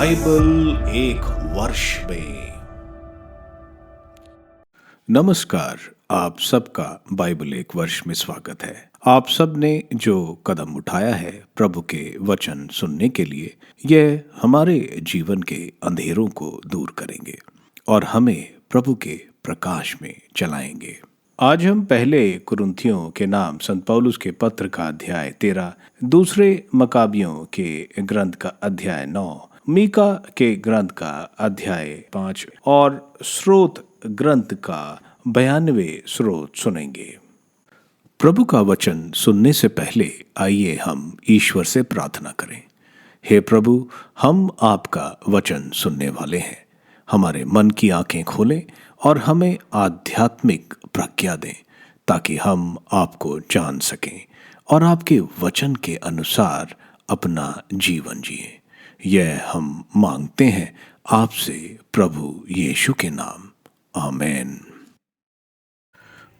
Bible एक वर्ष में। नमस्कार, आप सबका बाइबल एक वर्ष में स्वागत है। आप सब ने जो कदम उठाया है प्रभु के वचन सुनने के लिए, यह हमारे जीवन के अंधेरों को दूर करेंगे और हमें प्रभु के प्रकाश में चलाएंगे। आज हम पहले कुरिन्थियों के नाम संत पौलुस के पत्र का अध्याय 13, दूसरे मकाबियों के ग्रंथ का अध्याय 9, मीका के ग्रंथ का अध्याय 5 और स्रोत ग्रंथ का 92वें स्रोत सुनेंगे। प्रभु का वचन सुनने से पहले आइए हम ईश्वर से प्रार्थना करें। हे प्रभु, हम आपका वचन सुनने वाले हैं। हमारे मन की आंखें खोलें और हमें आध्यात्मिक प्रज्ञा दें ताकि हम आपको जान सकें और आपके वचन के अनुसार अपना जीवन जिएं। यह हम मांगते हैं आपसे प्रभु यीशु के नाम, आमीन।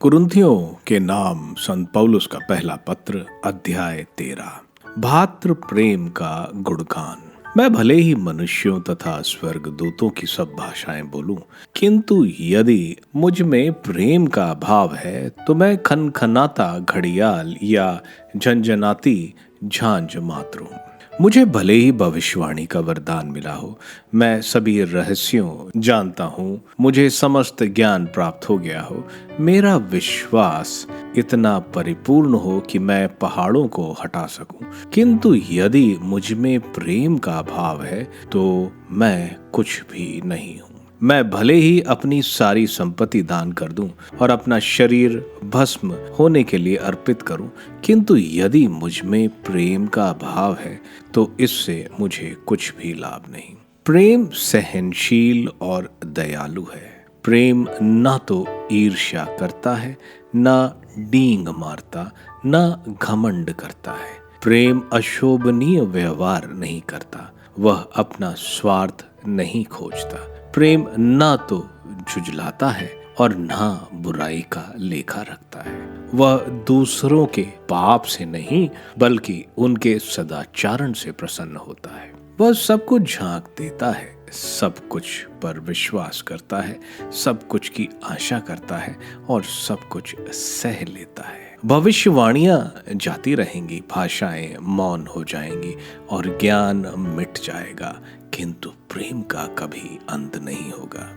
कुरिन्थियों के नाम संत पौलुस का पहला पत्र अध्याय 13, भातृ प्रेम का गुणगान। मैं भले ही मनुष्यों तथा स्वर्गदूतों की सब भाषाएं बोलूं, किंतु यदि मुझ में प्रेम का भाव है तो मैं खनखनाता घड़ियाल या झंझनाती झांझ मात्र हूं। मुझे भले ही भविष्यवाणी का वरदान मिला हो, मैं सभी रहस्यों जानता हूँ, मुझे समस्त ज्ञान प्राप्त हो गया हो, मेरा विश्वास इतना परिपूर्ण हो कि मैं पहाड़ों को हटा सकूं, किंतु यदि मुझ में प्रेम का भाव है तो मैं कुछ भी नहीं हूँ। मैं भले ही अपनी सारी संपत्ति दान कर दूं और अपना शरीर भस्म होने के लिए अर्पित करूं, किंतु यदि मुझ में प्रेम का भाव है तो इससे मुझे कुछ भी लाभ नहीं। प्रेम सहनशील और दयालु है। प्रेम ना तो ईर्ष्या करता है, ना डींग मारता, ना घमंड करता है। प्रेम अशोभनीय व्यवहार नहीं करता, वह अपना स्वार्थ नहीं खोजता। प्रेम ना तो झुझलाता है और ना बुराई का लेखा रखता है। वह दूसरों के पाप से नहीं बल्कि उनके सदाचरण से प्रसन्न होता है। वह सब कुछ झांक देता है, सब कुछ पर विश्वास करता है, सब कुछ की आशा करता है और सब कुछ सह लेता है। भविष्यवाणियां जाती रहेंगी, भाषाएं मौन हो जाएंगी और ज्ञान मिट जाएगा, किंतु प्रेम का कभी अंत नहीं होगा,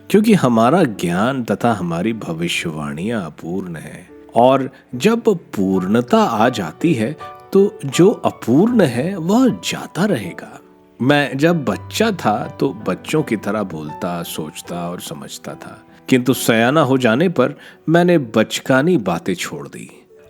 क्योंकि हमारा ज्ञान तथा हमारी भविष्यवाणियां अपूर्ण है। और जब पूर्णता आ जाती है तो जो अपूर्ण है वह जाता रहेगा। मैं जब बच्चा था तो बच्चों की तरह बोलता, सोचता और समझता था, किंतु सयाना हो जाने पर मैंने बचकानी बातें छोड़ दी।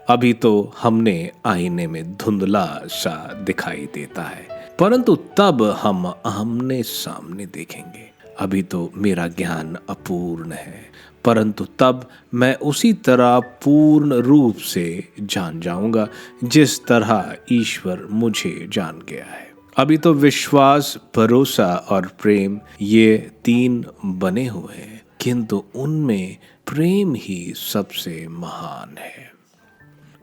अभी तो हमने आईने में धुंधला सा दिखाई देता है, परंतु तब हम आमने सामने देखेंगे। अभी तो मेरा ज्ञान अपूर्ण है, परंतु तब मैं उसी तरह पूर्ण रूप से जान जाऊंगा जिस तरह ईश्वर मुझे जान गया है। अभी तो विश्वास, भरोसा और प्रेम, ये तीन बने हुए हैं, किंतु उनमें प्रेम ही सबसे महान है।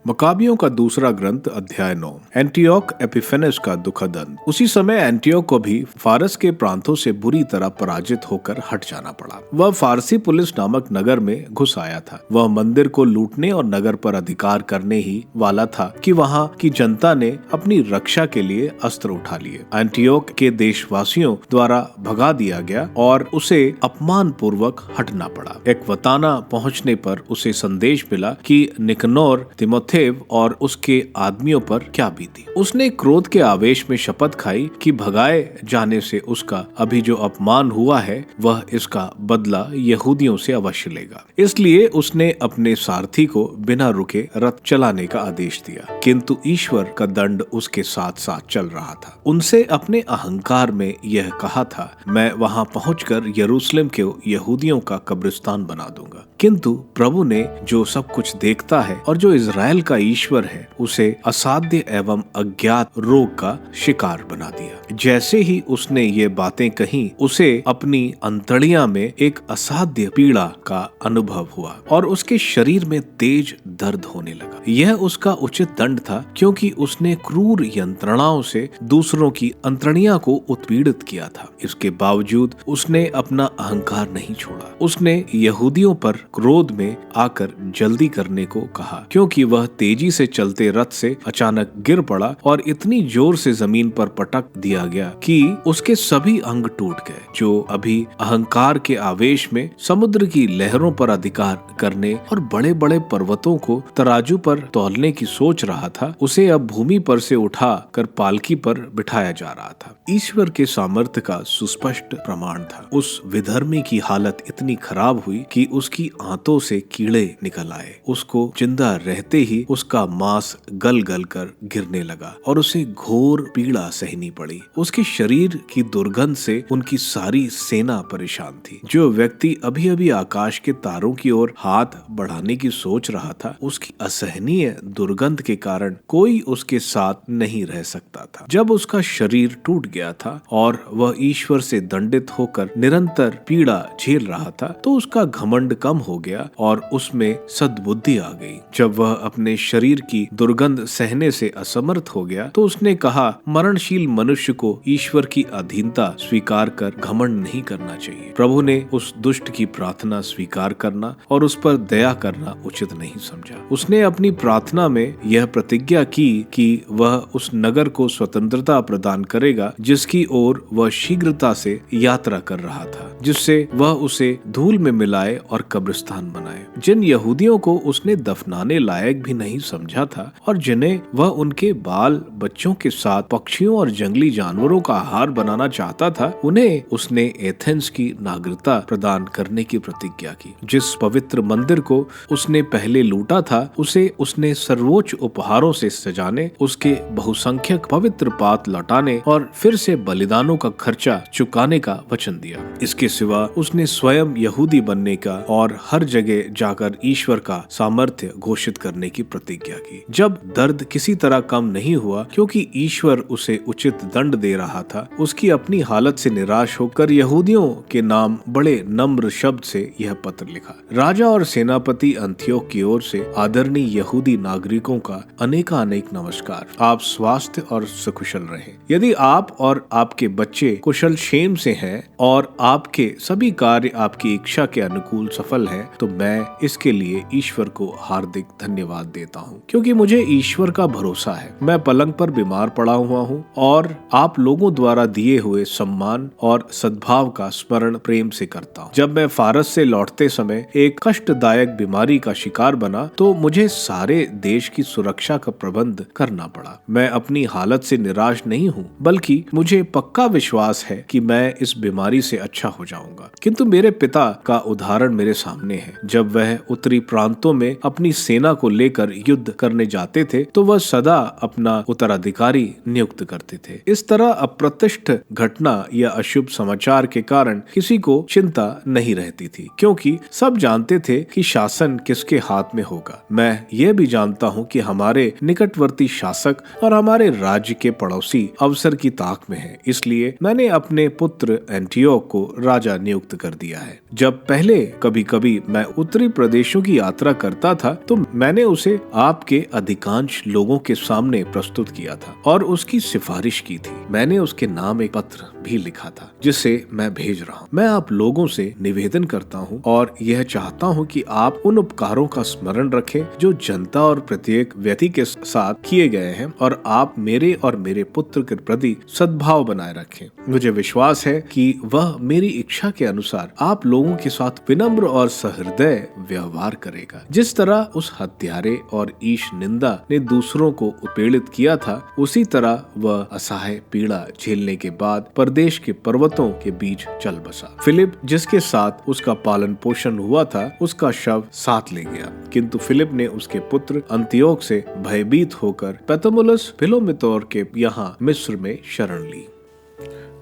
मकाबियों का दूसरा ग्रंथ अध्याय 9, एंटियोक एपिफेनेस का दुखद अंत। उसी समय एंटियोक को भी फारस के प्रांतों से बुरी तरह पराजित होकर हट जाना पड़ा। वह फारसी पुलिस नामक नगर में घुस आया था। वह मंदिर को लूटने और नगर पर अधिकार करने ही वाला था कि वहाँ की जनता ने अपनी रक्षा के लिए अस्त्र उठा लिए। एंटियोक के देशवासियों द्वारा भगा दिया गया और उसे अपमान पूर्वक हटना पड़ा। एक्वताना पहुँचने पर उसे संदेश मिला कि निकनोर, तिमोथेव और उसके आदमियों पर क्या बीती। उसने क्रोध के आवेश में शपथ खाई कि भगाए जाने से उसका अभी जो अपमान हुआ है वह इसका बदला यहूदियों से अवश्य लेगा। इसलिए उसने अपने सारथी को बिना रुके रथ चलाने का आदेश दिया, किंतु ईश्वर का दंड उसके साथ साथ चल रहा था। उनसे अपने अहंकार में यह कहा था, मैं वहां पहुंचकर यरूशलेम के यहूदियों का कब्रिस्तान बना दूंगा। किंतु प्रभु ने जो सब कुछ देखता है और जो इजराइल काल का ईश्वर है उसे असाध्य एवं अज्ञात रोग का शिकार बना दिया। जैसे ही उसने ये बातें कही, उसे अपनी अंतड़ियां में एक असाध्य पीड़ा का अनुभव हुआ और उसके शरीर में तेज दर्द होने लगा। यह उसका उचित दंड था, क्योंकि उसने क्रूर यंत्रणाओं से दूसरों की अंतड़ियां को उत्पीड़ित किया था। इसके बावजूद उसने अपना अहंकार नहीं छोड़ा। उसने यहूदियों पर क्रोध में आकर जल्दी करने को कहा, क्योंकि वह तेजी से चलते रथ से अचानक गिर पड़ा और इतनी जोर से जमीन पर पटक दिया गया कि उसके सभी अंग टूट गए। जो अभी अहंकार के आवेश में समुद्र की लहरों पर अधिकार करने और बड़े बड़े पर्वतों को तराजू पर तौलने की सोच रहा था, उसे अब भूमि पर से उठा कर पालकी पर बिठाया जा रहा था। ईश्वर के सामर्थ्य का सुस्पष्ट प्रमाण था। उस विधर्मी की हालत इतनी खराब हुई कि उसकी आंतों से कीड़े निकल आए। उसको जिंदा रहते ही उसका मांस गल गल कर गिरने लगा और उसे घोर पीड़ा सहनी पड़ी। उसके शरीर की दुर्गंध से उनकी सारी सेना परेशान थी। जो व्यक्ति अभी अभी आकाश के तारों की ओर हाथ बढ़ाने की सोच रहा था, उसकी असहनीय दुर्गंध के कारण कोई उसके साथ नहीं रह सकता था। जब उसका शरीर टूट गया था और वह ईश्वर से दंडित होकर निरंतर पीड़ा झेल रहा था, तो उसका घमंड कम हो गया और उसमें सद्बुद्धि आ गई। जब वह अपने शरीर की दुर्गंध सहने से असमर्थ हो गया, तो उसने कहा, मरणशील मनुष्य को ईश्वर की अधीनता स्वीकार कर घमंड नहीं करना चाहिए। प्रभु ने उस दुष्ट की प्रार्थना स्वीकार करना और उस पर दया करना उचित नहीं समझा। उसने अपनी प्रार्थना में यह प्रतिज्ञा की कि वह उस नगर को स्वतंत्रता प्रदान करेगा जिसकी ओर वह शीघ्रता से यात्रा कर रहा था, जिससे वह उसे धूल में मिलाए और कब्रिस्तान बनाए। जिन यहूदियों को उसने दफनाने लायक भी नहीं समझा था और जिन्हें वह उनके बाल बच्चों के साथ पक्षियों और जंगली जानवरों का आहार बनाना चाहता था, उन्हें उसने एथेंस की नागरिकता प्रदान करने की प्रतिज्ञा की। जिस पवित्र मंदिर को उसने पहले लूटा था, उसे उसने सर्वोच्च उपहारों से सजाने, उसके बहुसंख्यक पवित्र पात लौटाने और फिर से बलिदानों का खर्चा चुकाने का वचन दिया। इसके सिवा उसने स्वयं यहूदी बनने का और हर जगह जाकर ईश्वर का सामर्थ्य घोषित करने की प्रतिज्ञा की। जब दर्द किसी तरह कम नहीं हुआ, क्योंकि ईश्वर उसे उचित दंड दे रहा था, उसकी अपनी हालत से निराश होकर यहूदियों के नाम बड़े नम्र शब्द से यह पत्र लिखा। राजा और सेनापति अंतियोक की ओर से आदरणीय यहूदी नागरिकों का अनेकानेक नमस्कार। आप स्वास्थ्य और सकुशल रहें। यदि आप और आपके बच्चे कुशल क्षेम से हैं और आपके सभी कार्य आपकी इच्छा के अनुकूल सफल हैं, तो मैं इसके लिए ईश्वर को हार्दिक धन्यवाद देता हूँ, क्योंकि मुझे ईश्वर का भरोसा है। मैं पलंग पर बीमार पड़ा हुआ हूँ और आप लोगों द्वारा दिए हुए सम्मान और सद्भाव का स्मरण प्रेम से करता हूँ। जब मैं फारस से लौटते समय एक कष्टदायक बीमारी का शिकार बना, तो मुझे सारे देश की सुरक्षा का प्रबंध करना पड़ा। मैं अपनी हालत से निराश नहीं हूँ, बल्कि मुझे पक्का विश्वास है कि मैं इस बीमारी से अच्छा हो जाऊंगा। किंतु मेरे पिता का उदाहरण मेरे सामने है। जब वह उत्तरी प्रांतों में अपनी सेना को लेकर युद्ध करने जाते थे, तो वह सदा अपना उत्तराधिकारी नियुक्त करते थे। इस तरह अप्रत्याशित घटना या अशुभ समाचार के कारण किसी को चिंता नहीं रहती थी, क्योंकि सब जानते थे कि शासन किसके हाथ में होगा। मैं यह भी जानता हूँ कि हमारे निकटवर्ती शासक और हमारे राज्य के पड़ोसी अवसर की ताक में हैं। इसलिए मैंने अपने पुत्र एंटियोक को राजा नियुक्त कर दिया है। जब पहले कभी कभी मैं उत्तरी प्रदेशों की यात्रा करता था, तो मैंने उसे आपके अधिकांश लोगों के सामने प्रस्तुत किया था और उसकी सिफारिश की थी। मैंने उसके नाम एक पत्र भी लिखा था, जिसे मैं भेज रहा हूँ। मैं आप लोगों से निवेदन करता हूँ और यह चाहता हूँ कि आप उन उपकारों का स्मरण रखें जो जनता और प्रत्येक व्यक्ति के साथ किए गए हैं, और आप मेरे और मेरे पुत्र के प्रति सद्भाव बनाए रखें। मुझे विश्वास है कि वह मेरी इच्छा के अनुसार आप लोगों के साथ विनम्र और सहृदय व्यवहार करेगा। जिस तरह उस हत्यारे और ईश निंदा ने दूसरों को उत्पीड़ित किया था, उसी तरह वह असहाय पीड़ा झेलने के बाद प्रदेश के पर्वतों के बीच चल बसा। फिलिप, जिसके साथ उसका पालन पोषण हुआ था, उसका शव साथ ले गया, किंतु फिलिप ने उसके पुत्र अंतियोक से भयभीत होकर पैतमुलस फिलोमितोर के यहाँ मिस्र में शरण ली।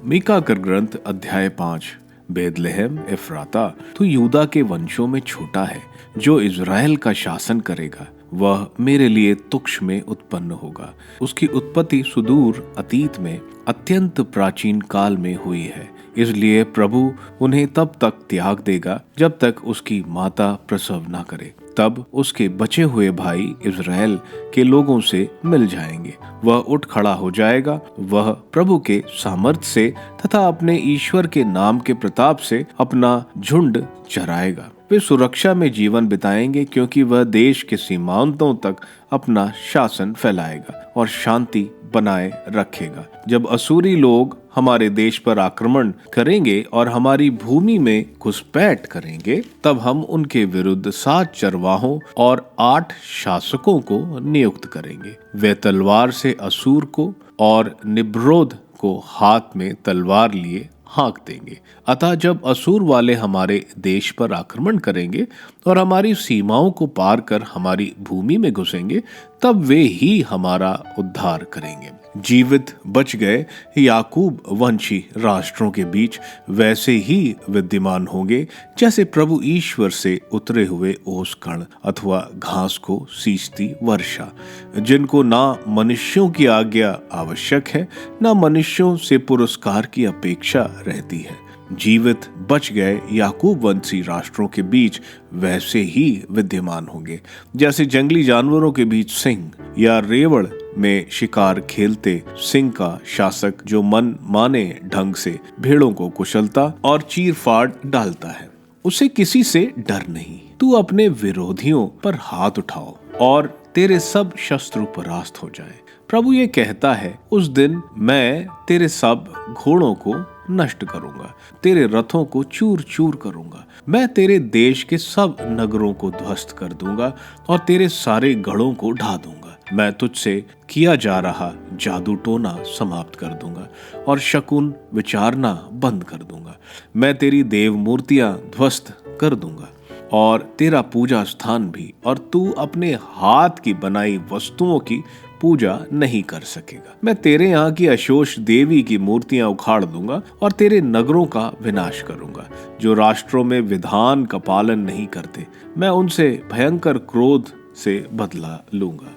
मीका का ग्रंथ अध्याय 5। बेदलेहम एफ्राता, तू यूदा के वंशों में छोटा है, जो इज़राइल का शासन करेगा वह मेरे लिए तुक्ष में उत्पन्न होगा। उसकी उत्पत्ति सुदूर अतीत में अत्यंत प्राचीन काल में हुई है, इसलिए प्रभु उन्हें तब तक त्याग देगा जब तक उसकी माता प्रसव न करे। तब उसके बचे हुए भाई इज़राइल के लोगों से मिल जाएंगे। वह उठ खड़ा हो जाएगा, वह प्रभु के सामर्थ्य से तथा अपने ईश्वर के नाम के प्रताप से अपना झुंड चराएगा। वे सुरक्षा में जीवन बिताएंगे, क्योंकि वह देश के सीमांतों तक अपना शासन फैलाएगा और शांति बनाए रखेगा। जब असूरी लोग हमारे देश पर आक्रमण करेंगे और हमारी भूमि में घुसपैठ करेंगे, तब हम उनके विरुद्ध 7 चरवाहों और 8 शासकों को नियुक्त करेंगे। वे तलवार से असूर को और निब्रोध को हाथ में तलवार लिए हाँक देंगे। अतः जब असूर वाले हमारे देश पर आक्रमण करेंगे और हमारी सीमाओं को पार कर हमारी भूमि में घुसेंगे, तब वे ही हमारा उद्धार करेंगे। जीवित बच गए याकूब वंशी राष्ट्रों के बीच वैसे ही विद्यमान होंगे जैसे प्रभु ईश्वर से उतरे हुए ओस कण अथवा घास को सींचती वर्षा, जिनको ना मनुष्यों की आज्ञा आवश्यक है, ना मनुष्यों से पुरस्कार की अपेक्षा रहती है। जीवित बच गए याकूब वंशी राष्ट्रों के बीच वैसे ही विद्यमान होंगे जैसे जंगली जानवरों के बीच सिंह या रेवड़ में शिकार खेलते सिंह का शासक, जो मन माने ढंग से भेड़ों को कुशलता और चीर फाड़ डालता है। उसे किसी से डर नहीं। तू अपने विरोधियों पर हाथ उठाओ और तेरे सब शत्रु परास्त हो जाए। प्रभु ये कहता है, उस दिन मैं तेरे सब घोड़ों को नष्ट करूंगा, तेरे रथों को चूर चूर करूंगा। मैं तेरे देश के सब नगरों को ध्वस्त कर दूंगा और तेरे सारे गढ़ों को ढा दूंगा। मैं तुझसे किया जा रहा जादू टोना समाप्त कर दूंगा और शकुन विचारना बंद कर दूंगा। मैं तेरी देव मूर्तियां ध्वस्त कर दूंगा और तेरा पूजा स्थान भी, और तू अपने हाथ की बनाई वस्तुओं की पूजा नहीं कर सकेगा। मैं तेरे यहाँ की अशोष देवी की मूर्तियां उखाड़ दूंगा और तेरे नगरों का विनाश करूंगा। जो राष्ट्रों में विधान का पालन नहीं करते, मैं उनसे भयंकर क्रोध से बदला लूंगा।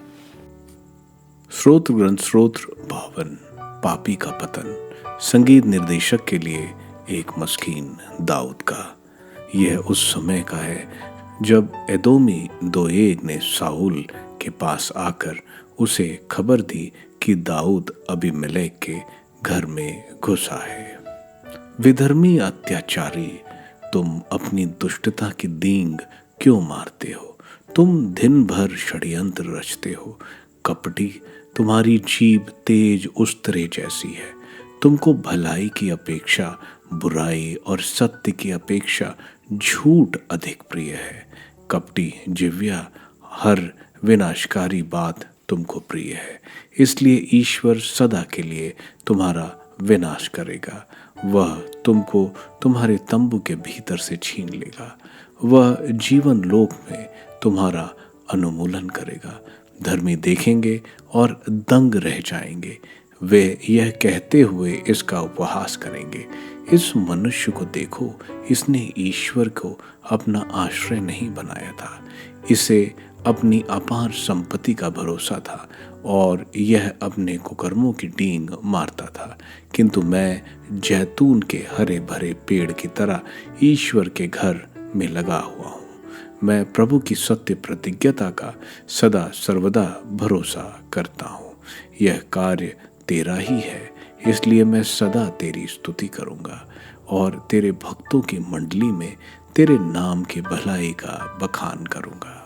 स्रोत्र ग्रंथ स्रोत्र 52 पापी का पतन। संगीत निर्देशक के लिए एक मस्कीन दाऊद का। यह उस समय का है जब एदोमी दोएग ने साउल के पास आकर उसे खबर दी कि दाऊद अबीमेलेक के घर में घुसा है। विधर्मी अत्याचारी, तुम अपनी दुष्टता की दींग क्यों मारते हो? तुम दिन भर षड्यंत्र रचते हो। कपटी, तुम्हारी जीभ तेज उस्तरे जैसी है। तुमको भलाई की अपेक्षा बुराई और सत्य की अपेक्षा झूठ अधिक प्रिय है। कपटी जिव्या, हर विनाशकारी बात तुमको प्रिय है, इसलिए ईश्वर सदा के लिए तुम्हारा विनाश करेगा। वह तुमको तुम्हारे तंबू के भीतर से छीन लेगा। वह जीवन लोक में तुम्हारा अनुमूलन करेगा। धर्मी देखेंगे और दंग रह जाएंगे। वे यह कहते हुए इसका उपहास करेंगे, इस मनुष्य को देखो, इसने ईश्वर को अपना आश्रय नहीं बनाया था। इसे अपनी अपार संपत्ति का भरोसा था और यह अपने कुकर्मों की डींग मारता था। किंतु मैं जैतून के हरे भरे पेड़ की तरह ईश्वर के घर में लगा हुआ हूँ। मैं प्रभु की सत्य प्रतिज्ञता का सदा सर्वदा भरोसा करता हूँ। यह कार्य तेरा ही है, इसलिए मैं सदा तेरी स्तुति करूँगा और तेरे भक्तों की मंडली में तेरे नाम की भलाई का बखान करूँगा।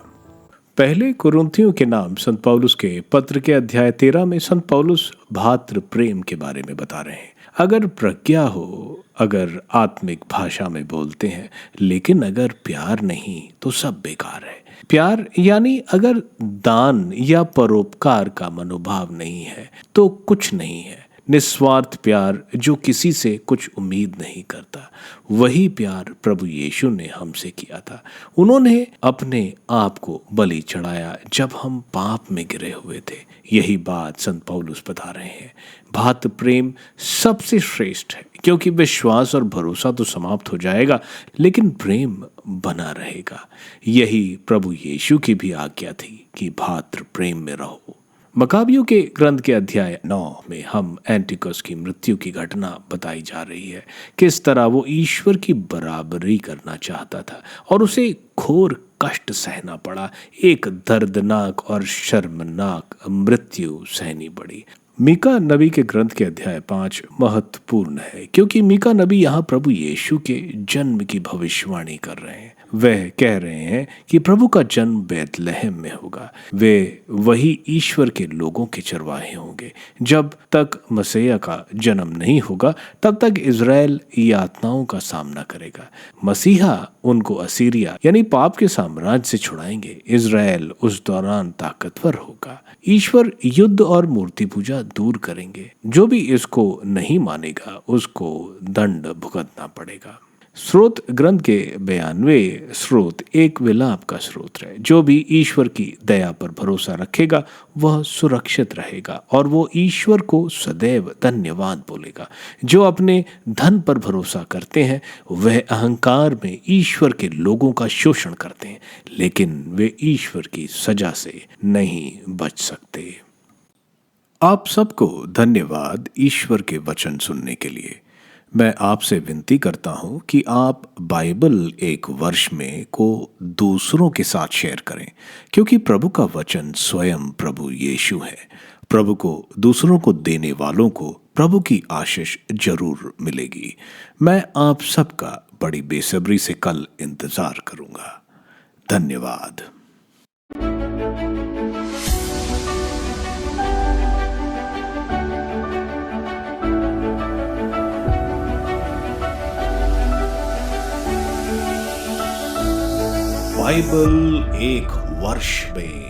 पहले कुरिन्थियों के नाम संत पौलुस के पत्र के अध्याय 13 में संत पौलुस भातृ प्रेम के बारे में बता रहे हैं। अगर प्रज्ञा हो, अगर आत्मिक भाषा में बोलते हैं, लेकिन अगर प्यार नहीं तो सब बेकार है। प्यार यानी अगर दान या परोपकार का मनोभाव नहीं है तो कुछ नहीं है। निस्वार्थ प्यार जो किसी से कुछ उम्मीद नहीं करता, वही प्यार प्रभु यीशु ने हमसे किया था। उन्होंने अपने आप को बलि चढ़ाया जब हम पाप में गिरे हुए थे। यही बात संत पौलुस बता रहे हैं। भातृ प्रेम सबसे श्रेष्ठ है। क्योंकि विश्वास और भरोसा तो समाप्त हो जाएगा, लेकिन प्रेम बना रहेगा। यही प्रभु यीशु की भी आज्ञा थी कि भातृ प्रेम में रहो। मकाबियों के ग्रंथ के अध्याय 9 में हम एंटिकस की मृत्यु की घटना बताई जा रही है। किस तरह वो ईश्वर की बराबरी करना चाहता था और उसे घोर कष्ट सहना पड़ा, एक दर्दनाक और शर्मनाक मृत्यु सहनी पड़ी। मीका नबी के ग्रंथ के अध्याय 5 महत्वपूर्ण है, क्योंकि मीका नबी यहाँ प्रभु यीशु के जन्म की भविष्यवाणी कर रहे हैं। वह कह रहे हैं कि प्रभु का जन्म बैतलहम में होगा। वे वही ईश्वर के लोगों के चरवाहे होंगे। जब तक मसीहा का जन्म नहीं होगा, तब तक इज़राइल यातनाओं का सामना करेगा। मसीहा उनको असीरिया यानी पाप के साम्राज्य से छुड़ाएंगे। इज़राइल उस दौरान ताकतवर होगा। ईश्वर युद्ध और मूर्ति पूजा दूर करेंगे। जो भी इसको नहीं मानेगा उसको दंड भुगतना पड़ेगा। स्रोत ग्रंथ के 92 स्रोत एक विलाप का स्रोत है। जो भी ईश्वर की दया पर भरोसा रखेगा वह सुरक्षित रहेगा और वो ईश्वर को सदैव धन्यवाद बोलेगा। जो अपने धन पर भरोसा करते हैं वह अहंकार में ईश्वर के लोगों का शोषण करते हैं, लेकिन वे ईश्वर की सजा से नहीं बच सकते। आप सबको धन्यवाद ईश्वर के वचन सुनने के लिए। मैं आपसे विनती करता हूं कि आप बाइबल एक वर्ष में को दूसरों के साथ शेयर करें, क्योंकि प्रभु का वचन स्वयं प्रभु यीशु है। प्रभु को दूसरों को देने वालों को प्रभु की आशीष जरूर मिलेगी। मैं आप सबका बड़ी बेसब्री से कल इंतजार करूंगा। धन्यवाद। बाइबल एक वर्ष में